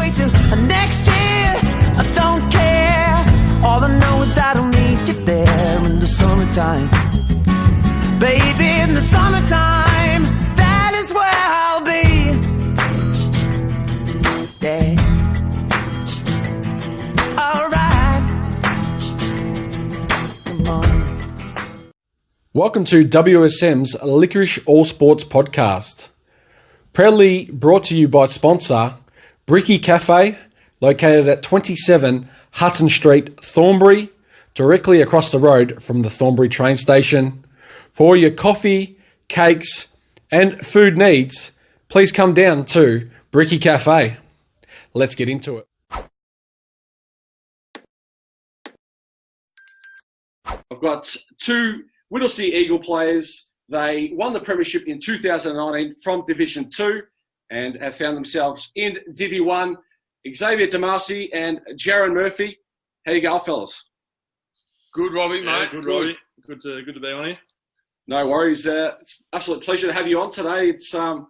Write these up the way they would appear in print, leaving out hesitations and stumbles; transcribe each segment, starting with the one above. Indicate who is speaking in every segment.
Speaker 1: way till next year. I don't care. All I know is I don't need you there in the summertime. Baby, in the summertime, that is where I'll be. Yeah. Alright. Come on.
Speaker 2: Welcome to WSM's Licorice All Sports podcast. Proudly brought to you by sponsor Bricky Cafe, located at 27 Hutton Street, Thornbury, directly across the road from the Thornbury train station. For your coffee, cakes and food needs, please come down to Bricky Cafe. Let's get into it. I've got two Whittlesea Eagle players. They won the premiership in 2019 from Division 2 and have found themselves in Divi 1. Xavier Damasi and Jaron Murphy. How you go, fellas?
Speaker 3: Good, Robbie, mate.
Speaker 4: Good, Robbie. Good to be on here.
Speaker 2: No worries. It's an absolute pleasure to have you on today. It's, I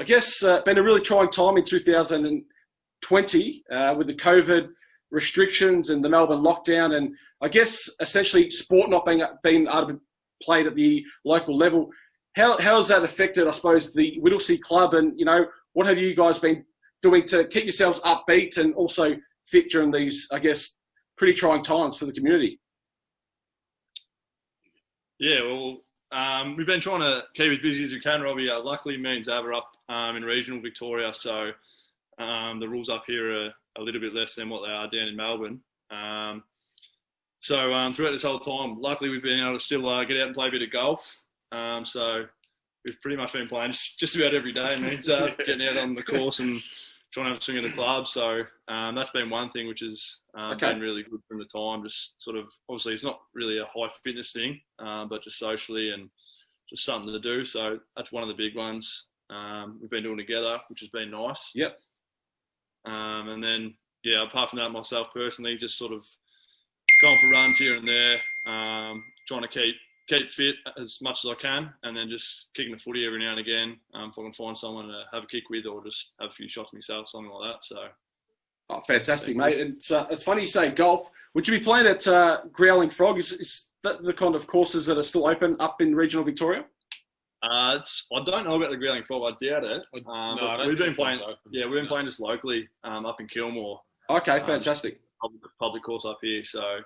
Speaker 2: guess, been a really trying time in 2020 with the COVID restrictions and the Melbourne lockdown, and I guess essentially sport not being able to be played at the local level. How has that affected, I suppose, the Whittlesea club, and what have you guys been doing to keep yourselves upbeat and also fit during these, I guess, pretty trying times for the community?
Speaker 4: Yeah, well, we've been trying to keep as busy as we can, Robbie. Luckily, me and Zav are up in regional Victoria, so the rules up here are a little bit less than what they are down in Melbourne. So throughout this whole time, luckily we've been able to still get out and play a bit of golf. So we've pretty much been playing just about every day. Getting out on the course and trying to have a swing at the club. So that's been one thing which has been really good from the time. Just sort of, obviously it's not really a high fitness thing, but just socially and just something to do. So that's one of the big ones we've been doing together, which has been nice.
Speaker 2: Yep.
Speaker 4: And then, apart from that, myself personally, just sort of going for runs here and there, trying to keep fit as much as I can, and then just kicking the footy every now and again if I can find someone to have a kick with, or just have a few shots myself, something like that. So,
Speaker 2: fantastic, mate. And it's funny you say golf. Would you be playing at Growling Frog? Is that the kind of courses that are still open up in regional Victoria?
Speaker 4: I don't know about the Growling Frog. I doubt it. We've been playing. We've been playing just locally up in Kilmore.
Speaker 2: Okay, fantastic.
Speaker 4: Public course up here, so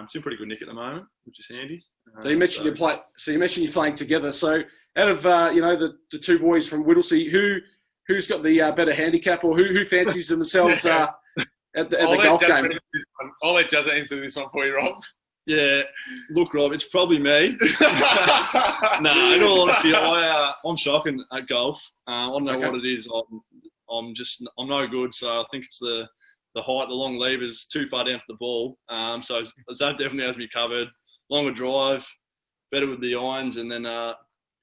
Speaker 4: it's in pretty good nick at the moment, which is handy.
Speaker 2: So you mentioned you're playing together. So out of the two boys from Whittlesea, who's got the better handicap, or who fancies themselves at the golf game?
Speaker 3: I'll let Jazza answer this one for you, Rob.
Speaker 4: Yeah, look, Rob, it's probably me. No, in all honesty, I'm shocking at golf. I don't know what it is. I'm no good. So I think it's the height, the long levers, too far down to the ball. So that definitely has me covered. Longer drive, better with the irons, and then I've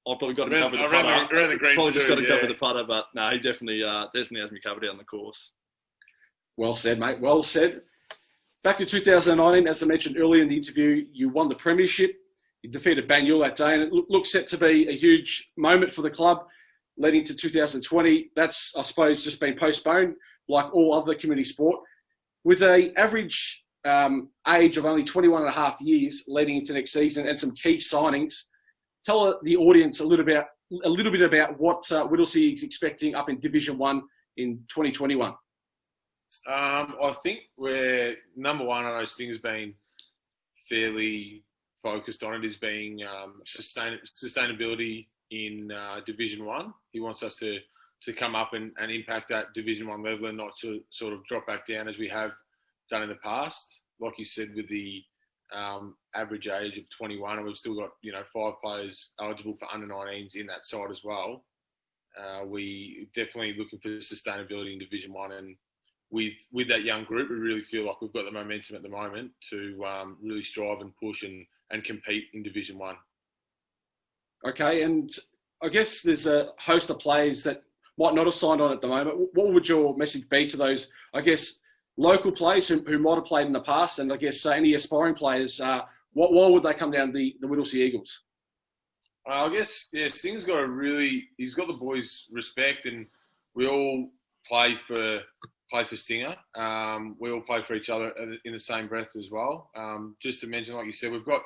Speaker 4: probably got to cover the putter. Probably just got to cover the putter, but no, he definitely has me covered out on the course. Well
Speaker 2: said, mate. Well said. Back in 2019, as I mentioned earlier in the interview, you won the premiership. You defeated Banyule that day, and it looked set to be a huge moment for the club leading to 2020. That's, I suppose, just been postponed, like all other community sport. With an average age of only 21 and a half years leading into next season and some key signings, tell the audience a little bit about what Whittlesea is expecting up in Division 1 in 2021.
Speaker 3: I think we're number one on those things being fairly focused on it is being sustainability in Division 1. He wants us to come up and impact that Division 1 level and not to sort of drop back down as we have done in the past. Like you said, with the average age of 21, and we've still got 5 players eligible for under-19s in that side as well. We definitely looking for sustainability in Division 1, and with that young group, we really feel like we've got the momentum at the moment to really strive and push and compete in Division 1.
Speaker 2: Okay, and I guess there's a host of players that might not have signed on at the moment. What would your message be to those, I guess, local players who might have played in the past, and I guess any aspiring players, why would they come down the Whittlesea Eagles?
Speaker 3: I guess, Sting's got he's got the boys' respect, and we all play for play for Stinger. We all play for each other in the same breath as well. Just to mention, like you said, we've got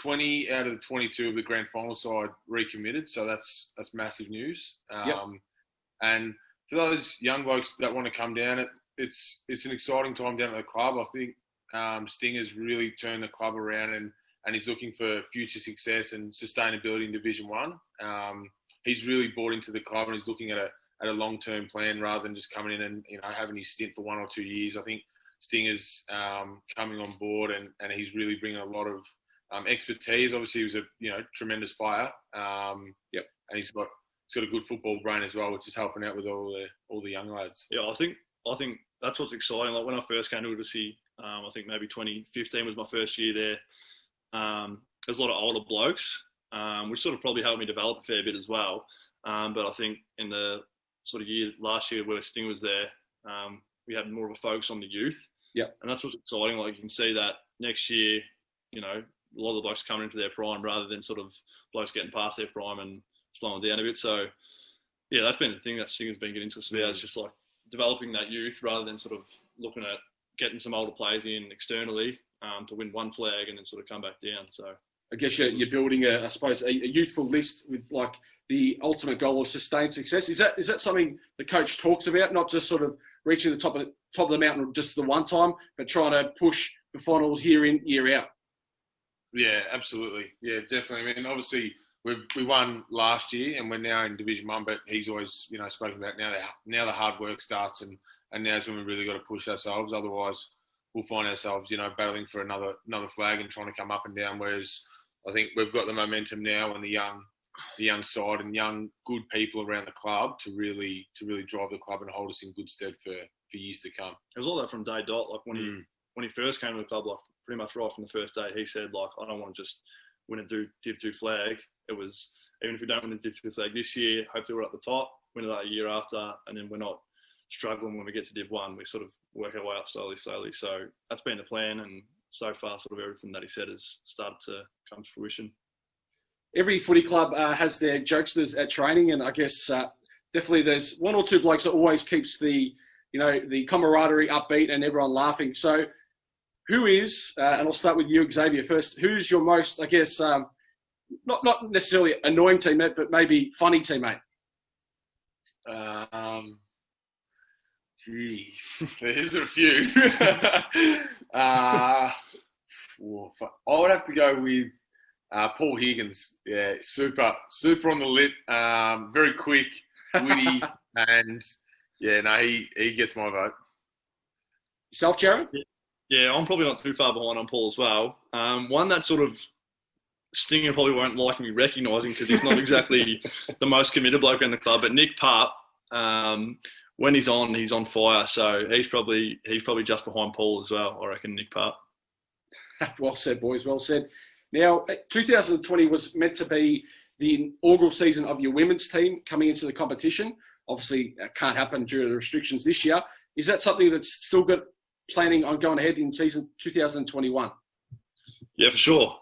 Speaker 3: 20 out of the 22 of the grand final side recommitted, so that's massive news. And for those young blokes that want to come down, it's an exciting time down at the club. I think Stinger's really turned the club around and he's looking for future success and sustainability in Division 1. He's really bought into the club and he's looking at a long-term plan rather than just coming in and having his stint for 1 or 2 years. I think Stinger's coming on board and he's really bringing a lot of expertise. Obviously, he was a tremendous player. And he's got a good football brain as well, which is helping out with all the young lads.
Speaker 4: Yeah, I think that's what's exciting. Like when I first came to Whittlesea, I think maybe 2015 was my first year there. There's a lot of older blokes, which sort of probably helped me develop a fair bit as well. But I think in the sort of last year where Sting was there, we had more of a focus on the youth.
Speaker 2: Yeah.
Speaker 4: And that's what's exciting. Like you can see that next year, a lot of the blokes coming into their prime rather than sort of blokes getting past their prime and slowing down a bit. So, yeah, that's been the thing that Stinger's been getting into us about. It's just like developing that youth rather than sort of looking at getting some older players in externally to win one flag and then sort of come back down. So
Speaker 2: I guess you're building I suppose a youthful list with like the ultimate goal of sustained success. Is that something the coach talks about? Not just sort of reaching the top of the mountain just the one time, but trying to push the finals year in, year out.
Speaker 3: Yeah, absolutely. Yeah, definitely. I mean, obviously we won last year and we're now in Division 1, but he's always spoken about now the hard work starts and now's when we really got to push ourselves. Otherwise, we'll find ourselves battling for another flag and trying to come up and down. Whereas I think we've got the momentum now and the young side and young good people around the club to really drive the club and hold us in good stead for years to come.
Speaker 4: It was all that from day dot. Like when he first came to the club, like pretty much right from the first day, he said like, I don't want to just win a Div 2 flag. It was, even if we don't win a Div 2 flag this year, hopefully we're at the top, win it that year after, and then we're not struggling when we get to Div 1. We sort of work our way up slowly. So that's been the plan, and so far sort of everything that he said has started to come to fruition.
Speaker 2: Every footy club has their jokesters at training, and I guess definitely there's one or two blokes that always keeps the camaraderie upbeat and everyone laughing. So who is, and I'll start with you, Xavier, first, who's your most, I guess, not necessarily annoying teammate, but maybe funny teammate?
Speaker 3: Jeez, there's a few. I would have to go with Paul Higgins. Yeah, super on the lip, very quick, witty, and he gets my vote.
Speaker 2: Yourself, Jared?
Speaker 4: Yeah, I'm probably not too far behind on Paul as well. One that sort of Stinger probably won't like me recognising because he's not exactly the most committed bloke in the club, but Nick Pup, when he's on fire. So he's probably just behind Paul as well, I reckon, Nick Pup.
Speaker 2: Well said, boys, well said. Now, 2020 was meant to be the inaugural season of your women's team coming into the competition. Obviously, it can't happen due to the restrictions this year. Is that something that's still got planning on going ahead in season 2021?
Speaker 4: Yeah, for sure.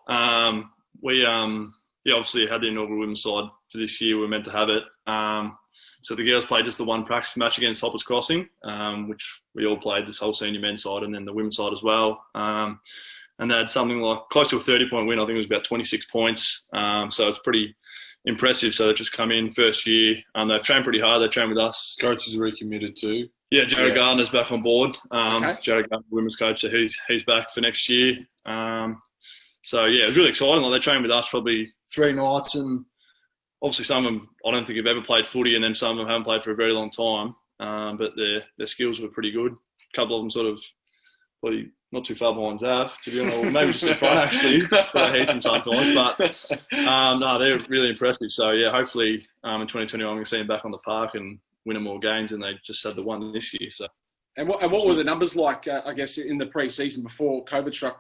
Speaker 4: We obviously had the inaugural women's side for this year. We were meant to have it. So the girls played just the one practice match against Hoppers Crossing, which we all played, this whole senior men's side and then the women's side as well. And they had something like close to a 30-point win. I think it was about 26 points. So it's pretty impressive. So they've just come in first year. They've trained pretty hard. They trained with us.
Speaker 3: Coach is recommitted too.
Speaker 4: Yeah, Jared Gardner's back on board. Jared Gardner, women's coach, so he's back for next year. So yeah, it was really exciting. Like they trained with us probably 3 nights, and obviously some of them I don't think have ever played footy, and then some of them haven't played for a very long time. But their skills were pretty good. A couple of them sort of probably not too far behind Zav, to be honest, or maybe just in front actually. But I hate them sometimes. But no, they're really impressive. So yeah, hopefully in 2021 we can see them back on the park and winning more games, and they just had the one this year. So.
Speaker 2: And what were the numbers like? I guess in the pre-season before COVID struck.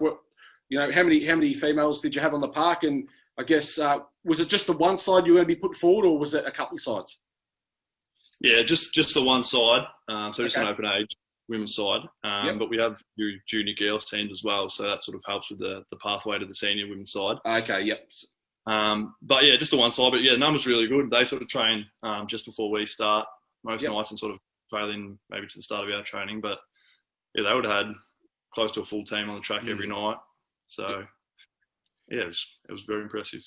Speaker 2: How many females did you have on the park? And I guess was it just the one side you were going to be put forward, or was it a couple of sides?
Speaker 4: Yeah, just the one side. So just an open age women's side. But we have junior girls teams as well, so that sort of helps with the pathway to the senior women's side.
Speaker 2: Okay, yep.
Speaker 4: But yeah, just the one side. But yeah, the numbers really good. They sort of train just before we start most nights and sort of failing maybe to the start of our training. But yeah, they would have had close to a full team on the track every night. So yeah, it was very impressive.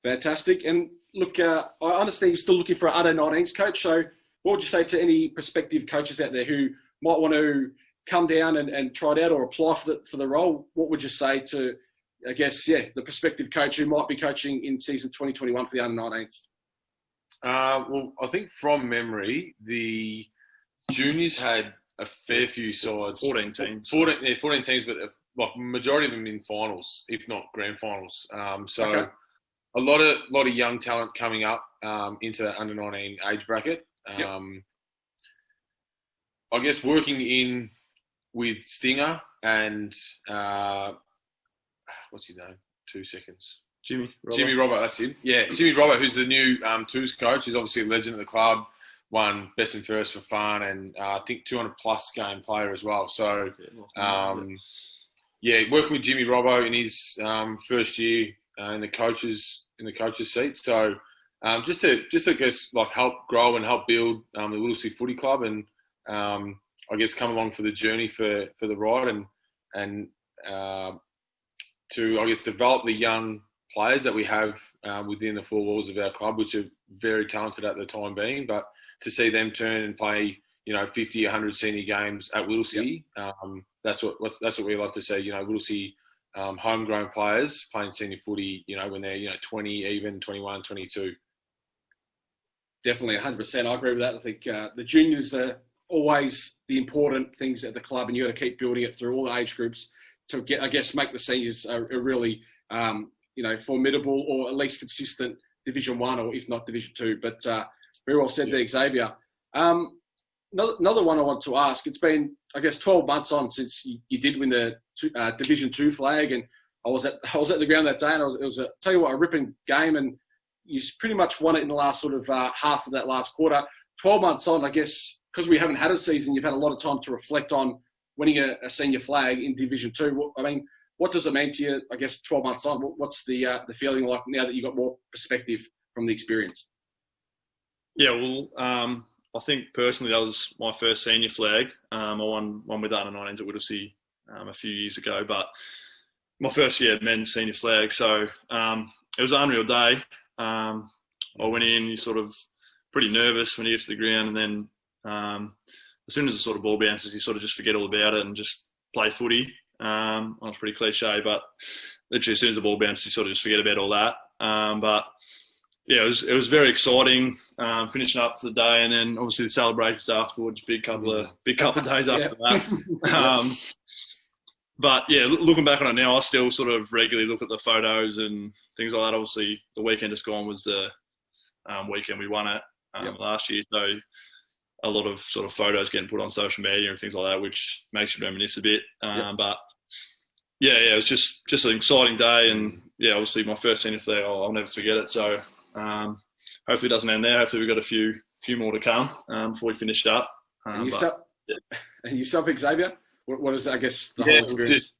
Speaker 2: Fantastic. And look, I understand you're still looking for an under-19s coach. So what would you say to any prospective coaches out there who might want to come down and try it out or apply for the role? What would you say to, I guess, the prospective coach who might be coaching in season 2021 for the under-19s?
Speaker 3: Well, I think from memory, the juniors had a fair few sides.
Speaker 4: 14 teams.
Speaker 3: 14 teams, but like majority of them in finals, if not grand finals. So a lot of young talent coming up into that under-19 age bracket. I guess working in with Stinger and what's his name? 2 seconds.
Speaker 4: Jimmy
Speaker 3: Robert, that's him. Yeah, Jimmy Robert, who's the new twos coach. He's obviously a legend of the club. Won best and first for fun, and I think 200 plus game player as well. So, working with Jimmy Robbo in his first year in the coaches seat. So, just to I guess like help grow and help build the Whittlesea Footy Club, and I guess come along for the journey for the ride, and to I guess develop the young players that we have within the four walls of our club, which are very talented at the time being, but to see them turn and play, 50, 100 senior games at Whittlesea, that's what we love to see. Whittlesea homegrown players playing senior footy, when they're 20, even 21, 22.
Speaker 2: Definitely, 100%. I agree with that. I think the juniors are always the important things at the club, and you got to keep building it through all the age groups to make the seniors a really formidable or at least consistent Division 1 or if not Division 2. But very well said there, Xavier. Another one I want to ask, it's been, I guess, 12 months on since you did win the Division 2 flag, and I was at the ground that day, and it was a ripping game, and you pretty much won it in the last sort of half of that last quarter. 12 months on, I guess, because we haven't had a season, you've had a lot of time to reflect on winning a senior flag in Division 2. I mean, what does it mean to you, I guess, 12 months on? What's the feeling like now that you've got more perspective from the experience?
Speaker 4: Yeah, well, I think personally that was my first senior flag. I won with under-19s at Whittlesea a few years ago, but my first year men's senior flag. So it was an unreal day. I went in, you're sort of pretty nervous when you get to the ground, and then as soon as the sort of ball bounces, you sort of just forget all about it and just play footy. It's pretty cliche, but literally as soon as the ball bounces, you sort of just forget about all that. But yeah, it was very exciting finishing up to the day, and then obviously the celebrations afterwards. Big couple of days after that. But yeah, looking back on it now, I still sort of regularly look at the photos and things like that. Obviously, the weekend just gone was the weekend we won it last year, so a lot of sort of photos getting put on social media and things like that, which makes you reminisce a bit. But yeah, it was just an exciting day, and yeah, obviously my first senior flag, I'll never forget it. So hopefully it doesn't end there. Hopefully we've got a few more to come before we finish up.
Speaker 2: And yourself, Xavier? What is, I guess, the whole experience?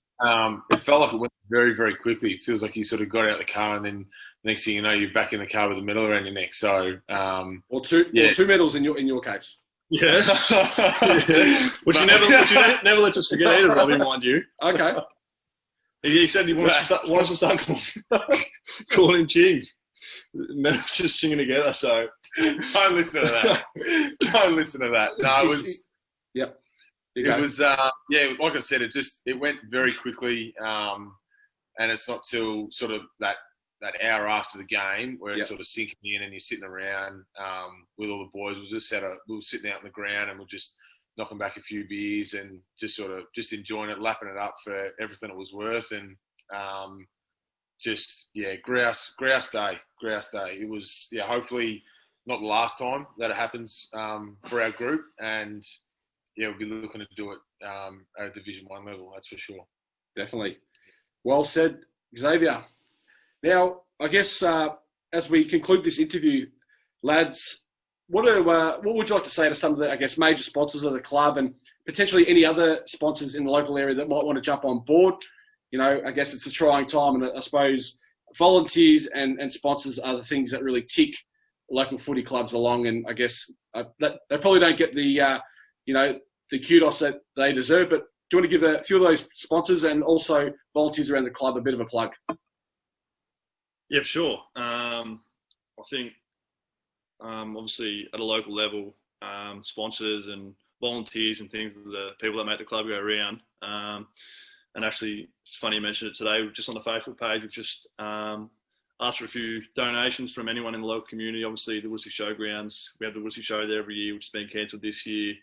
Speaker 3: It felt like it went very, very quickly. It feels like you sort of got out of the car, and then next thing you know, you're back in the car with a medal around your neck. So,
Speaker 2: or two medals in your case.
Speaker 4: Yes. Which you never let us forget either, Robbie, mind you.
Speaker 2: Okay.
Speaker 4: He said he wants to start calling him Ching. Medals just chinging together. So
Speaker 3: don't listen to that. No, it was.
Speaker 2: Yep.
Speaker 3: It was, like I said, it went very quickly, and it's not till sort of that hour after the game where it's sort of sinking in and you're sitting around with all the boys. We were sitting out on the ground and we're just knocking back a few beers and just enjoying it, lapping it up for everything it was worth, and grouse day. It was, hopefully not the last time that it happens for our group, and we'll be looking to do it at a Division 1 level, that's for sure.
Speaker 2: Definitely. Well said, Xavier. Now, I guess as we conclude this interview, lads, what would you like to say to some of the, I guess, major sponsors of the club, and potentially any other sponsors in the local area that might want to jump on board? I guess it's a trying time, and I suppose volunteers and sponsors are the things that really tick local footy clubs along, and I guess they probably don't get the the kudos that they deserve. But do you want to give a few of those sponsors and also volunteers around the club a bit of a plug?
Speaker 4: Yeah, sure. I think obviously at a local level, sponsors and volunteers and things are the people that make the club go around. And actually, it's funny you mentioned it today. Just on the Facebook page, we've just asked for a few donations from anyone in the local community. Obviously, the Whittlesea Showgrounds, we have the Whittlesea Show there every year, which has been cancelled this year.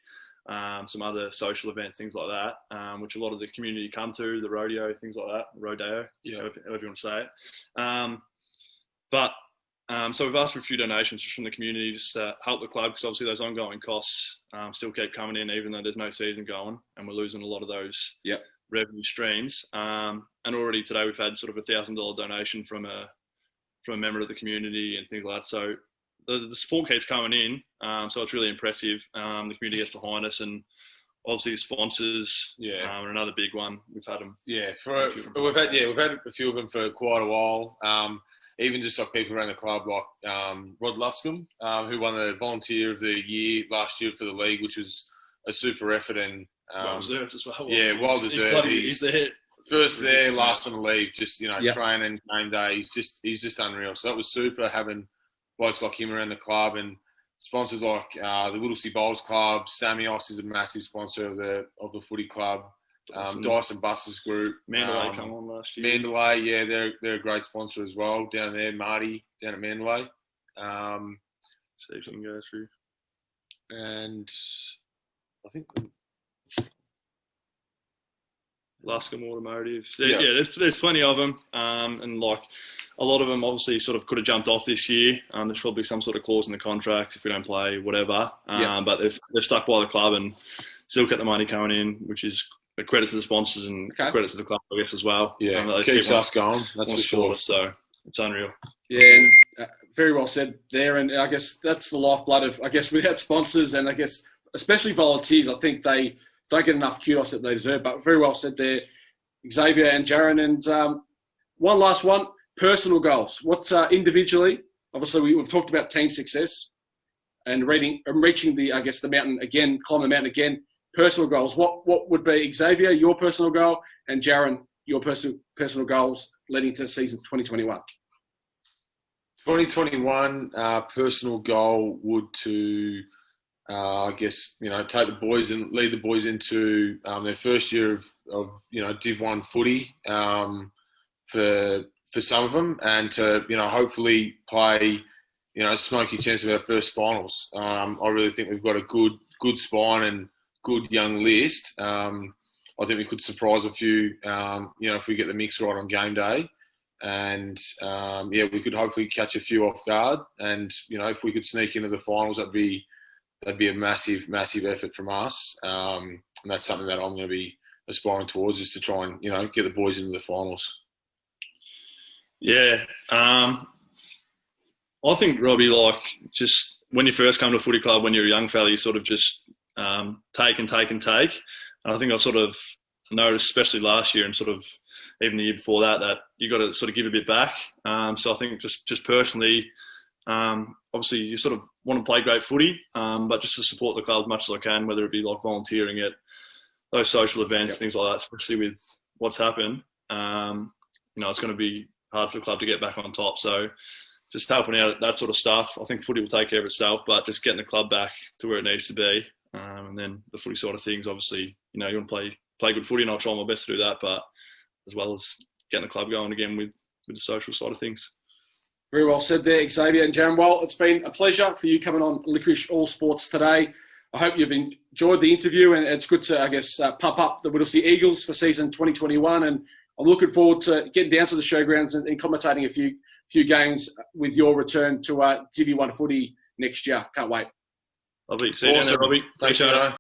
Speaker 4: Some other social events, things like that, which a lot of the community come to, the rodeo, things like that, rodeo, however you want to say it. So we've asked for a few donations just from the community just to help the club, because obviously those ongoing costs still keep coming in, even though there's no season going, and we're losing a lot of those revenue streams. And already today we've had sort of $1,000 donation from a member of the community and things like that. So the support keeps coming in, so it's really impressive. The community gets behind us, and obviously the sponsors are another big one. We've had them.
Speaker 3: Yeah, we've had a few of them for quite a while. Even just like people around the club, like Rod Luscombe, who won the Volunteer of the Year last year for the league, which was a super effort and
Speaker 4: well deserved as well.
Speaker 3: Yeah, well deserved.
Speaker 4: He's the hit.
Speaker 3: First there, last on the leave. Just training, game day. He's just unreal. So that was super having blokes like him around the club, and sponsors like the Whittlesea Bowls Club. Samios is a massive sponsor of the footy club. Dyson Buses Group.
Speaker 4: Mandalay come on last year.
Speaker 3: Mandalay, yeah, they're a great sponsor as well down there. Marty down at Mandalay.
Speaker 4: See if you can go through.
Speaker 3: And I think
Speaker 4: Luscombe Automotive. There's plenty of them, and like a lot of them obviously sort of could have jumped off this year. There's probably some sort of clause in the contract if we don't play, whatever. But they've stuck by the club and still get the money coming in, which is a credit to the sponsors and credit to the club, I guess, as well.
Speaker 3: Yeah, keeps us going. That's for sure.
Speaker 4: So it's unreal.
Speaker 2: Yeah, and very well said there. And I guess that's the lifeblood of, without sponsors and especially volunteers, I think they don't get enough kudos that they deserve. But very well said there, Xavier and Jaron. And one last one, personal goals. What individually, obviously we've talked about team success and reaching the mountain again, climbing the mountain again. Personal goals. What would be, Xavier, your personal goal, and Jaron, your personal goals leading to season 2021?
Speaker 3: 2021 personal goal would to take the boys and lead the boys into their first year of Div 1 footy for some of them, and to hopefully play a smoky chance of our first finals. I really think we've got a good spine and good young list. I think we could surprise a few, if we get the mix right on game day. And, we could hopefully catch a few off guard. And, if we could sneak into the finals, that'd be a massive, massive effort from us. And that's something that I'm going to be aspiring towards, is to try and, get the boys into the finals.
Speaker 4: Yeah. I think, Robbie, just when you first come to a footy club, when you're a young fella, you sort of just take. And I think I've sort of noticed, especially last year and sort of even the year before that you got to sort of give a bit back. So I think just personally, obviously you sort of want to play great footy, but just to support the club as much as I can, whether it be like volunteering at those social events, things like that, especially with what's happened. It's going to be hard for the club to get back on top. So just helping out that sort of stuff. I think footy will take care of itself, but just getting the club back to where it needs to be. And then the footy side of things, obviously, you want to play good footy, and I'll try my best to do that, but as well as getting the club going again with the social side of things.
Speaker 2: Very well said there, Xavier and Jaron. Well, it's been a pleasure for you coming on Licorice All Sports today. I hope you've enjoyed the interview, and it's good to, pump up the Whittlesea Eagles for season 2021. And I'm looking forward to getting down to the showgrounds and commentating a few games with your return to Div 1 footy next year. Can't wait.
Speaker 4: Lovely. See you down there, Robbie.
Speaker 3: Thanks, Jono.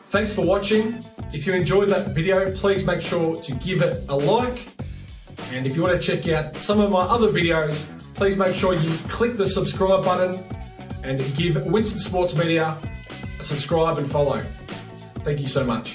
Speaker 2: Thanks for watching. If you enjoyed that video, please make sure to give it a like. And if you want to check out some of my other videos, please make sure you click the subscribe button and give Winston Sports Media a subscribe and follow. Thank you so much.